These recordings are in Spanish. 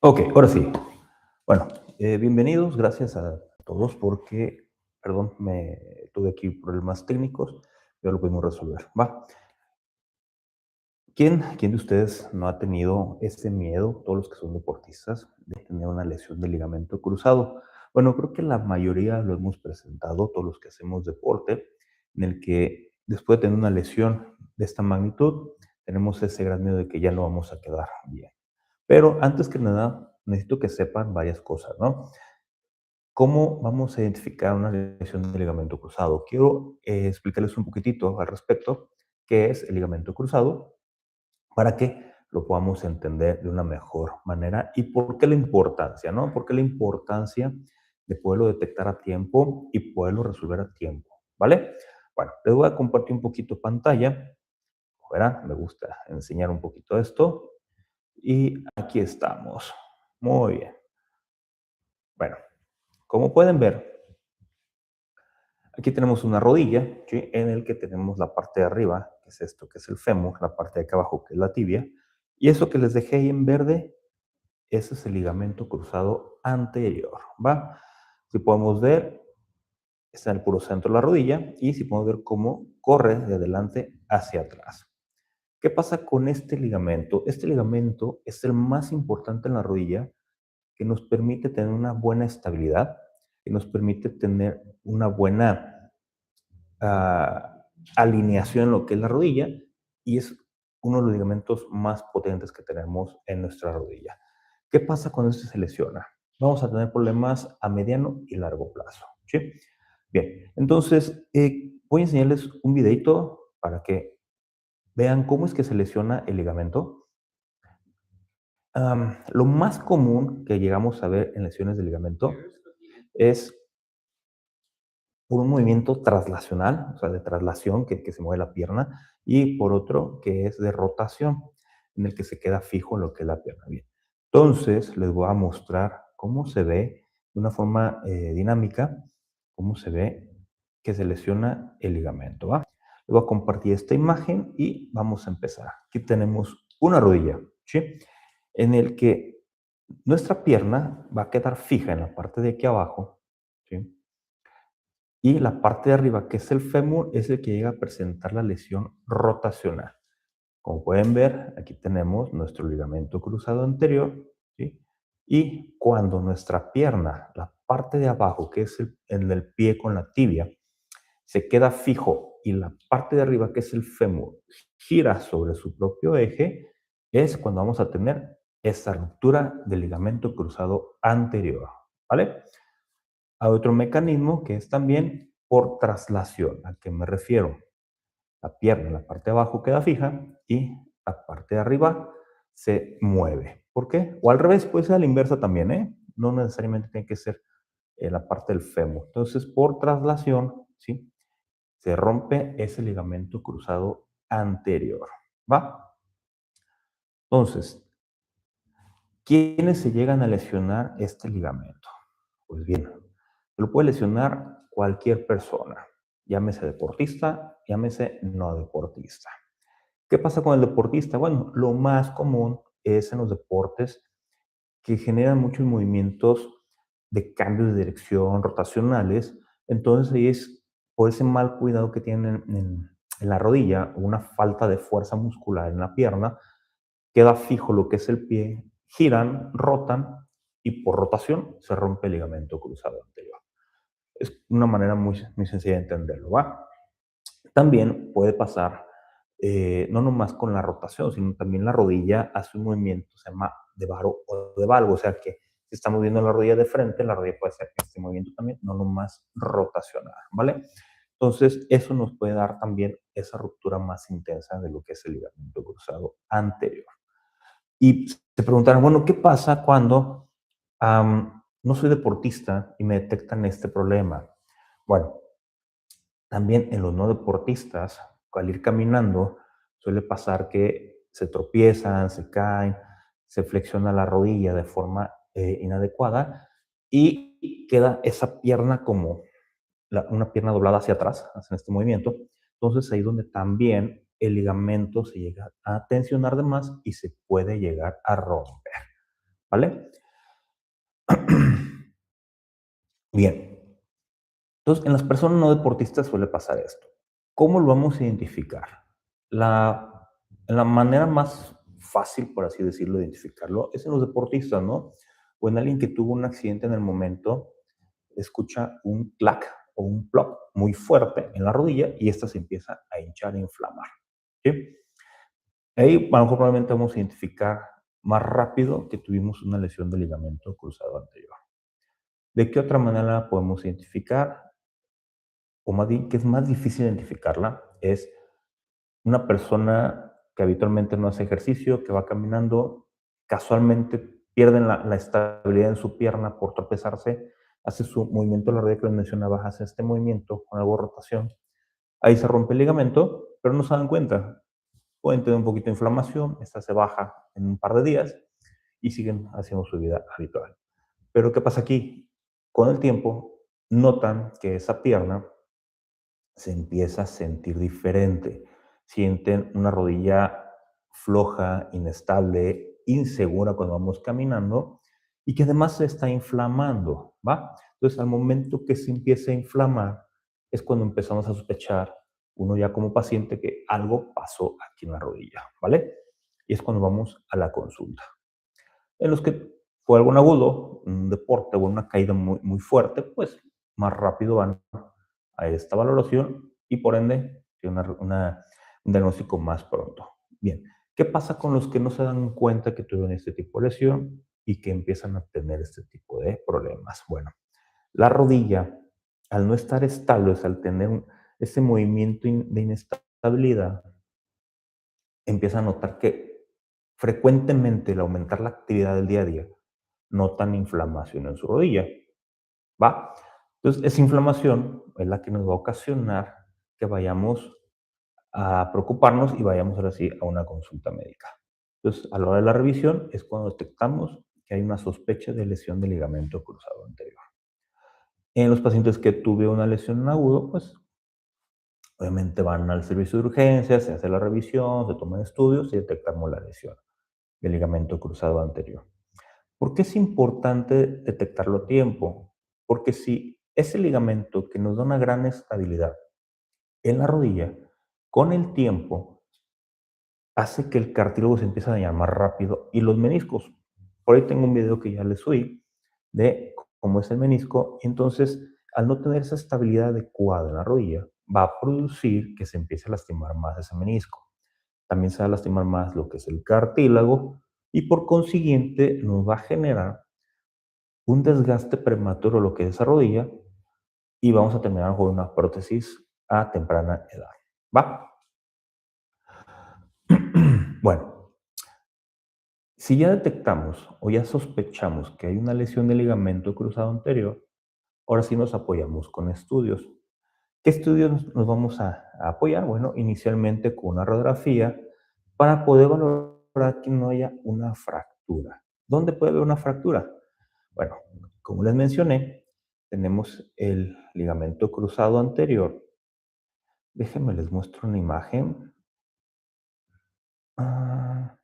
Ok, ahora sí. Bueno, bienvenidos, gracias a todos porque, perdón, me tuve aquí problemas técnicos, pero lo pudimos resolver. Va. ¿Quién de ustedes no ha tenido ese miedo, todos los que son deportistas, de tener una lesión de ligamento cruzado? Bueno, creo que la mayoría lo hemos presentado, todos los que hacemos deporte, en el que después de tener una lesión de esta magnitud, tenemos ese gran miedo de que ya no vamos a quedar bien. Pero antes que nada, necesito que sepan varias cosas, ¿no? ¿Cómo vamos a identificar una lesión de ligamento cruzado? Quiero explicarles un poquitito al respecto qué es el ligamento cruzado para que lo podamos entender de una mejor manera y por qué la importancia, ¿no? ¿Por qué la importancia de poderlo detectar a tiempo y poderlo resolver a tiempo? ¿Vale? Bueno, les voy a compartir un poquito pantalla. Verán, me gusta enseñar un poquito esto. Y aquí estamos. Muy bien. Bueno, como pueden ver, aquí tenemos una rodilla, ¿sí? En el que tenemos la parte de arriba, que es esto, que es el fémur, la parte de acá abajo, que es la tibia. Y eso que les dejé ahí en verde, ese es el ligamento cruzado anterior, ¿va? Si podemos ver, está en el puro centro de la rodilla y si podemos ver cómo corre de adelante hacia atrás. ¿Qué pasa con este ligamento? Este ligamento es el más importante en la rodilla que nos permite tener una buena estabilidad, que nos permite tener una buena alineación en lo que es la rodilla y es uno de los ligamentos más potentes que tenemos en nuestra rodilla. ¿Qué pasa cuando este se lesiona? Vamos a tener problemas a mediano y largo plazo. ¿Sí? Bien, entonces voy a enseñarles un videito para que vean cómo es que se lesiona el ligamento. Lo más común que llegamos a ver en lesiones de ligamento es por un movimiento traslacional, o sea, de traslación, que se mueve la pierna, y por otro que es de rotación, en el que se queda fijo lo que es la pierna. Bien. Entonces, les voy a mostrar cómo se ve de una forma dinámica, cómo se ve que se lesiona el ligamento. ¿Va? Les voy a compartir esta imagen y vamos a empezar. Aquí tenemos una rodilla, ¿sí? En el que nuestra pierna va a quedar fija en la parte de aquí abajo, ¿sí? Y la parte de arriba, que es el fémur, es el que llega a presentar la lesión rotacional. Como pueden ver, aquí tenemos nuestro ligamento cruzado anterior, ¿sí? Y cuando nuestra pierna, la parte de abajo, que es el del pie con la tibia, se queda fijo y la parte de arriba, que es el fémur, gira sobre su propio eje, es cuando vamos a tener esta ruptura del ligamento cruzado anterior, ¿vale? Hay otro mecanismo que es también por traslación. ¿A qué me refiero? La pierna en la parte de abajo queda fija y la parte de arriba se mueve. ¿Por qué? O al revés, puede ser a la inversa también, ¿eh? No necesariamente tiene que ser la parte del fémur. Entonces, por traslación, ¿sí? Se rompe ese ligamento cruzado anterior. ¿Va? Entonces, ¿quiénes se llegan a lesionar este ligamento? Pues bien, lo puede lesionar cualquier persona, llámese deportista, llámese no deportista. ¿Qué pasa con el deportista? Bueno, lo más común es en los deportes que generan muchos movimientos de cambios de dirección rotacionales. Entonces ahí es por ese mal cuidado que tienen en la rodilla o una falta de fuerza muscular en la pierna, queda fijo lo que es el pie, giran, rotan y por rotación se rompe el ligamento cruzado anterior. Es una manera muy sencilla de entenderlo, ¿va? También puede pasar, no nomás con la rotación, sino también la rodilla hace un movimiento, se llama de varo o de valgo, o sea que si estamos viendo la rodilla de frente, la rodilla puede hacer este movimiento también, no nomás rotacionar, ¿vale? Entonces, eso nos puede dar también esa ruptura más intensa de lo que es el ligamento cruzado anterior. Y se preguntaron, bueno, ¿qué pasa cuando no soy deportista y me detectan este problema? Bueno, también en los no deportistas, al ir caminando, suele pasar que se tropiezan, se caen, se flexiona la rodilla de forma inadecuada y queda esa pierna como una pierna doblada hacia atrás, hacen este movimiento. Entonces ahí es donde también el ligamento se llega a tensionar de más y se puede llegar a romper. ¿vale? Bien, entonces en las personas no deportistas suele pasar esto. ¿Cómo lo vamos a identificar? La, la manera más fácil, por así decirlo, de identificarlo es en los deportistas, ¿no? O en alguien que tuvo un accidente en el momento, escucha un clac o un plop muy fuerte en la rodilla y esta se empieza a hinchar e inflamar. ¿Sí? Ahí a lo mejor probablemente vamos a identificar más rápido que tuvimos una lesión del ligamento cruzado anterior. ¿De qué otra manera la podemos identificar? O más bien, que es más difícil identificarla, es una persona que habitualmente no hace ejercicio, que va caminando, casualmente pierden la estabilidad en su pierna por tropezarse, hace su movimiento de la rodilla que les mencionaba, hace este movimiento con algo de rotación. Ahí se rompe el ligamento, pero no se dan cuenta. Pueden tener un poquito de inflamación, esta se baja en un par de días y siguen haciendo su vida habitual. Pero ¿qué pasa aquí? Con el tiempo notan que esa pierna se empieza a sentir diferente. Sienten una rodilla floja, inestable, insegura cuando vamos caminando y que además se está inflamando, ¿va? Entonces, al momento que se empieza a inflamar, es cuando empezamos a sospechar, uno ya como paciente, que algo pasó aquí en la rodilla, ¿vale? Y es cuando vamos a la consulta. En los que fue algo agudo, un deporte o una caída muy, muy fuerte, pues más rápido van a esta valoración y por ende tiene un diagnóstico más pronto. Bien, ¿qué pasa con los que no se dan cuenta que tuvieron este tipo de lesión y que empiezan a tener este tipo de problemas? Bueno, la rodilla, al no estar estable, al tener ese movimiento de inestabilidad, empieza a notar que frecuentemente al aumentar la actividad del día a día, notan inflamación en su rodilla, ¿va? Entonces, esa inflamación es la que nos va a ocasionar que vayamos a preocuparnos y vayamos ahora sí a una consulta médica. Entonces, a la hora de la revisión es cuando detectamos que hay una sospecha de lesión del ligamento cruzado anterior. En los pacientes que tuve una lesión en agudo, pues obviamente van al servicio de urgencias, se hace la revisión, se toman estudios y detectamos la lesión del ligamento cruzado anterior. ¿Por qué es importante detectarlo a tiempo? Porque si ese ligamento que nos da una gran estabilidad en la rodilla, con el tiempo hace que el cartílago se empiece a dañar más rápido y los meniscos. Por ahí tengo un video que ya les subí de cómo es el menisco. Y entonces, al no tener esa estabilidad adecuada en la rodilla, va a producir que se empiece a lastimar más ese menisco. También se va a lastimar más lo que es el cartílago y por consiguiente nos va a generar un desgaste prematuro lo que es esa rodilla y vamos a terminar con una prótesis a temprana edad. ¿Va? Bueno, si ya detectamos o ya sospechamos que hay una lesión del ligamento cruzado anterior, ahora sí nos apoyamos con estudios. ¿Qué estudios nos vamos a apoyar? Bueno, inicialmente con una radiografía para poder valorar que no haya una fractura. ¿Dónde puede haber una fractura? Bueno, como les mencioné, tenemos el ligamento cruzado anterior. Déjenme les muestro una imagen. Ah,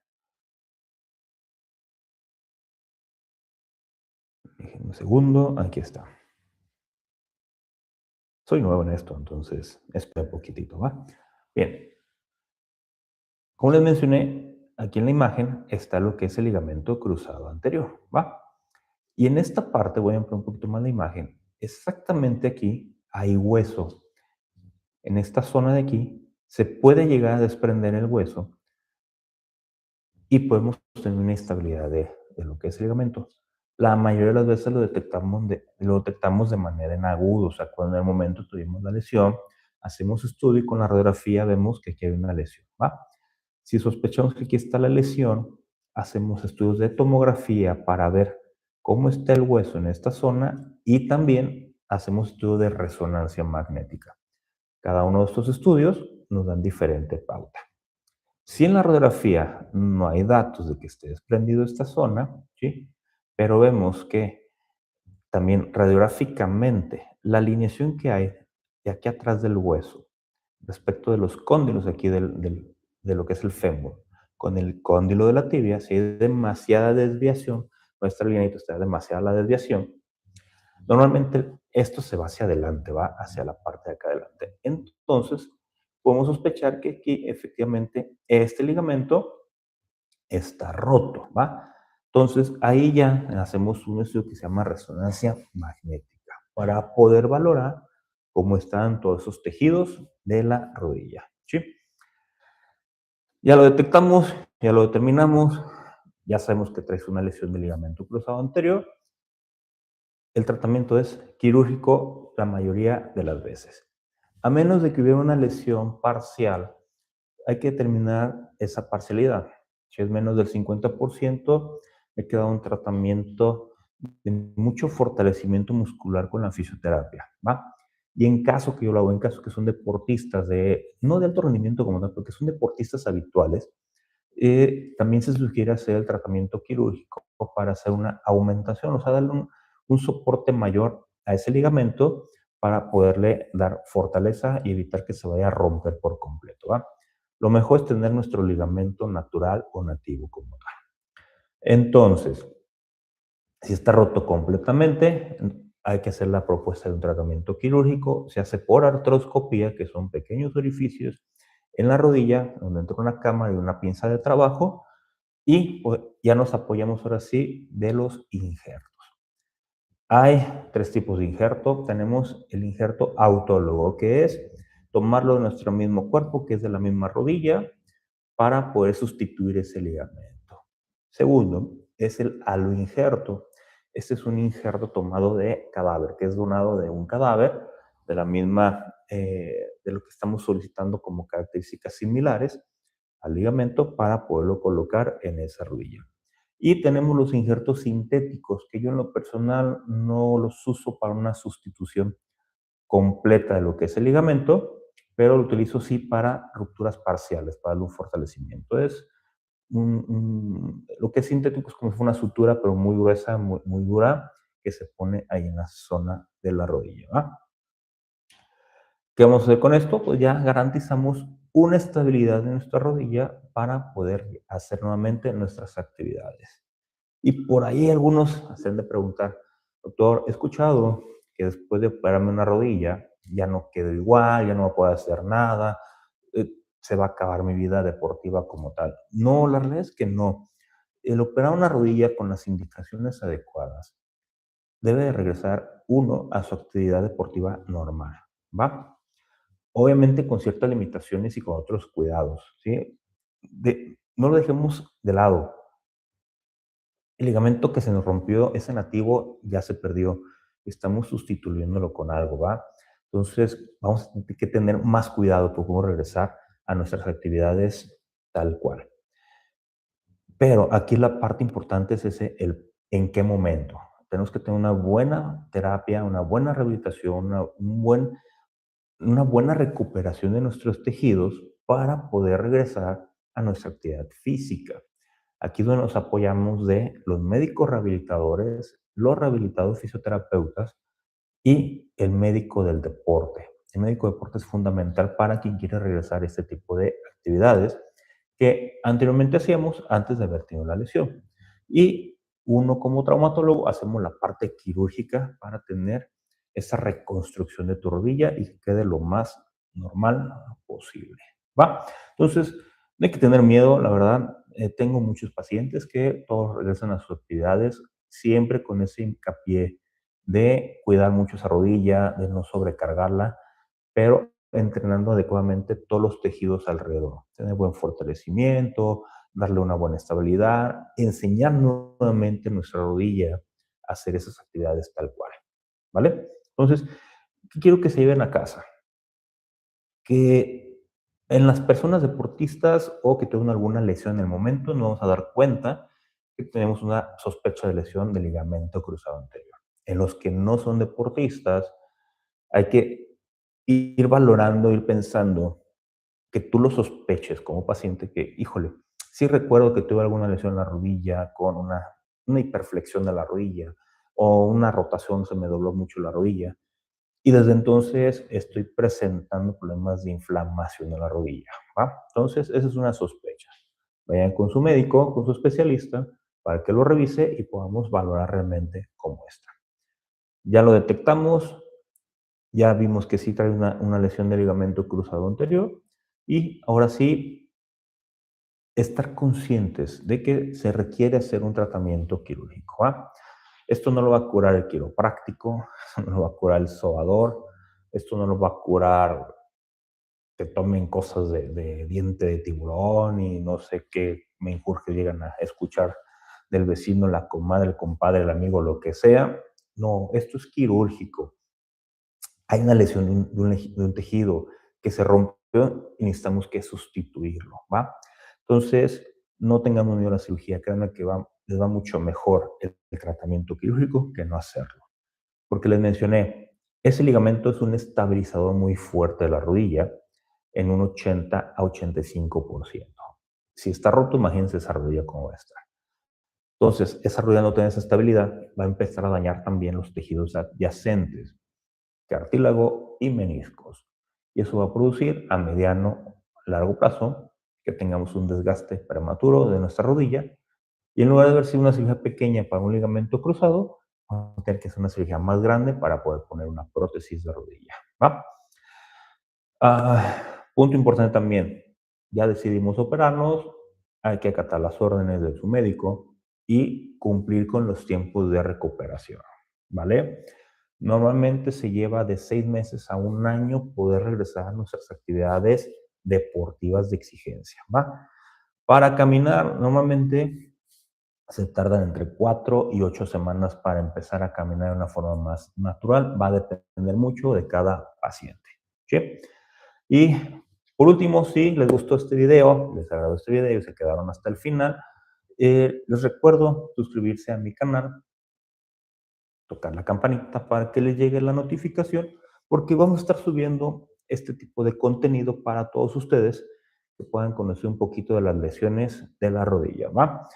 déjenme un segundo. Aquí está. Soy nuevo en esto, entonces espera un poquitito, ¿va? Bien, como les mencioné, aquí en la imagen está lo que es el ligamento cruzado anterior, ¿va? Y en esta parte, voy a ampliar un poquito más la imagen, exactamente aquí hay hueso. En esta zona de aquí se puede llegar a desprender el hueso y podemos tener una instabilidad de lo que es el ligamento. La mayoría de las veces lo detectamos de manera en agudo, o sea, cuando en el momento tuvimos la lesión, hacemos estudio y con la radiografía vemos que aquí hay una lesión, ¿va? Si sospechamos que aquí está la lesión, hacemos estudios de tomografía para ver cómo está el hueso en esta zona y también hacemos estudios de resonancia magnética. Cada uno de estos estudios nos dan diferente pauta. Si en la radiografía no hay datos de que esté desprendido esta zona, ¿sí? Pero vemos que también radiográficamente la alineación que hay de aquí atrás del hueso respecto de los cóndilos aquí de lo que es el fémur con el cóndilo de la tibia, si hay demasiada desviación, nuestra lineita está demasiada la desviación, normalmente esto se va hacia adelante, va hacia la parte de acá adelante. Entonces, podemos sospechar que aquí efectivamente este ligamento está roto, ¿va? Entonces, ahí ya hacemos un estudio que se llama resonancia magnética para poder valorar cómo están todos esos tejidos de la rodilla, ¿sí? Ya lo detectamos, ya lo determinamos, ya sabemos que traes una lesión del ligamento cruzado anterior. El tratamiento es quirúrgico la mayoría de las veces. A menos de que hubiera una lesión parcial, hay que determinar esa parcialidad. Si es menos del 50%, hay que dar un tratamiento de mucho fortalecimiento muscular con la fisioterapia, ¿va? Y en caso que yo lo hago, en caso que son deportistas no de alto rendimiento como tal, porque son deportistas habituales, también se sugiere hacer el tratamiento quirúrgico para hacer una aumentación, o sea, darle un soporte mayor a ese ligamento para poderle dar fortaleza y evitar que se vaya a romper por completo, ¿va? Lo mejor es tener nuestro ligamento natural o nativo como tal. Entonces, si está roto completamente, hay que hacer la propuesta de un tratamiento quirúrgico. Se hace por artroscopía, que son pequeños orificios en la rodilla, donde entra una cámara y una pinza de trabajo, y pues, ya nos apoyamos ahora sí de los injertos. Hay tres tipos de injerto. Tenemos el injerto autólogo, que es tomarlo de nuestro mismo cuerpo, que es de la misma rodilla, para poder sustituir ese ligamento. Segundo, es el aloinjerto. Este es un injerto tomado de cadáver, que es donado de un cadáver, de la misma, de lo que estamos solicitando como características similares al ligamento para poderlo colocar en esa rodilla. Y tenemos los injertos sintéticos, que yo en lo personal no los uso para una sustitución completa de lo que es el ligamento, pero lo utilizo sí para rupturas parciales, para darle un fortalecimiento. Es lo que es sintético es como si fuera una sutura, pero muy gruesa, muy dura, que se pone ahí en la zona de la rodilla, ¿va? ¿Qué vamos a hacer con esto? Pues ya garantizamos una estabilidad de nuestra rodilla para poder hacer nuevamente nuestras actividades. Y por ahí algunos se han de preguntar, doctor, he escuchado que después de operarme una rodilla ya no quedo igual, ya no voy a poder hacer nada, se va a acabar mi vida deportiva como tal. No, la realidad es que no. El operar una rodilla con las indicaciones adecuadas debe de regresar uno a su actividad deportiva normal, ¿va? Obviamente con ciertas limitaciones y con otros cuidados, ¿sí? No lo dejemos de lado. El ligamento que se nos rompió, ese nativo, ya se perdió. Estamos sustituyéndolo con algo, ¿va? Entonces, vamos a tener que tener más cuidado por cómo regresar a nuestras actividades tal cual. Pero aquí la parte importante es el en qué momento. Tenemos que tener una buena terapia, una buena rehabilitación, una buena recuperación de nuestros tejidos para poder regresar a nuestra actividad física. Aquí es donde nos apoyamos de los médicos rehabilitadores, los rehabilitados fisioterapeutas y el médico del deporte. El médico de deporte es fundamental para quien quiere regresar a este tipo de actividades que anteriormente hacíamos antes de haber tenido la lesión. Y uno como traumatólogo hacemos la parte quirúrgica para tener esa reconstrucción de tu rodilla y que quede lo más normal posible. ¿Va? Entonces, no hay que tener miedo, la verdad. Tengo muchos pacientes que todos regresan a sus actividades siempre con ese hincapié de cuidar mucho esa rodilla, de no sobrecargarla, pero entrenando adecuadamente todos los tejidos alrededor. Tener buen fortalecimiento, darle una buena estabilidad, enseñar nuevamente nuestra rodilla a hacer esas actividades tal cual. ¿Vale? Entonces, ¿qué quiero que se lleven a casa? Que en las personas deportistas o que tengan alguna lesión en el momento, nos vamos a dar cuenta que tenemos una sospecha de lesión del ligamento cruzado anterior. En los que no son deportistas, hay que ir valorando, ir pensando que tú lo sospeches como paciente que, híjole, sí recuerdo que tuve alguna lesión en la rodilla con una hiperflexión de la rodilla o una rotación, se me dobló mucho la rodilla. Y desde entonces estoy presentando problemas de inflamación de la rodilla, ¿va? Entonces, esa es una sospecha. Vayan con su médico, con su especialista, para que lo revise y podamos valorar realmente cómo está. Ya lo detectamos, ya vimos que sí trae una lesión del ligamento cruzado anterior y ahora sí estar conscientes de que se requiere hacer un tratamiento quirúrgico. ¿Va? Esto no lo va a curar el quiropráctico, esto no lo va a curar el sobador, esto no lo va a curar que tomen cosas de diente de tiburón y no sé qué menjurjes llegan a escuchar del vecino, la comadre, el compadre, el amigo, lo que sea. No, esto es quirúrgico. Hay una lesión de un tejido que se rompió y necesitamos que sustituirlo, ¿va? Entonces, no tengamos miedo a la cirugía, créanme que les va mucho mejor el tratamiento quirúrgico que no hacerlo. Porque les mencioné, ese ligamento es un estabilizador muy fuerte de la rodilla en un 80 a 85%. Si está roto, imagínense esa rodilla cómo va a estar. Entonces, esa rodilla no tiene esa estabilidad, va a empezar a dañar también los tejidos adyacentes, cartílago y meniscos. Y eso va a producir a mediano, largo plazo que tengamos un desgaste prematuro de nuestra rodilla y en lugar de haber sido una cirugía pequeña para un ligamento cruzado, vamos a tener que hacer una cirugía más grande para poder poner una prótesis de rodilla. ¿Va? Punto importante también, ya decidimos operarnos, hay que acatar las órdenes de su médico y cumplir con los tiempos de recuperación, ¿vale? Normalmente se lleva de 6 meses a un año poder regresar a nuestras actividades deportivas de exigencia, ¿va? Para caminar, normalmente se tardan entre 4 y 8 semanas para empezar a caminar de una forma más natural. Va a depender mucho de cada paciente. ¿Sí? Y por último, si les gustó este video, les agradó este video y se quedaron hasta el final, les recuerdo suscribirse a mi canal, tocar la campanita para que les llegue la notificación, porque vamos a estar subiendo este tipo de contenido para todos ustedes que puedan conocer un poquito de las lesiones de la rodilla, ¿va?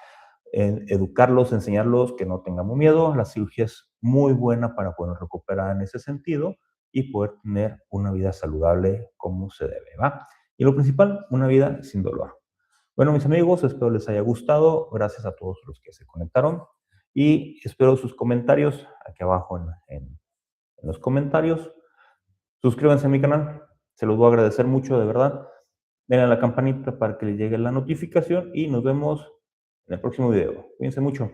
Educarlos, enseñarlos que no tengamos miedo. La cirugía es muy buena para poder recuperar en ese sentido y poder tener una vida saludable como se debe, ¿va? Y lo principal, una vida sin dolor. Bueno, mis amigos, espero les haya gustado. Gracias a todos los que se conectaron y espero sus comentarios aquí abajo en los comentarios. Suscríbanse a mi canal, se los voy a agradecer mucho, de verdad. Denle a la campanita para que les llegue la notificación y nos vemos en el próximo video. Cuídense mucho.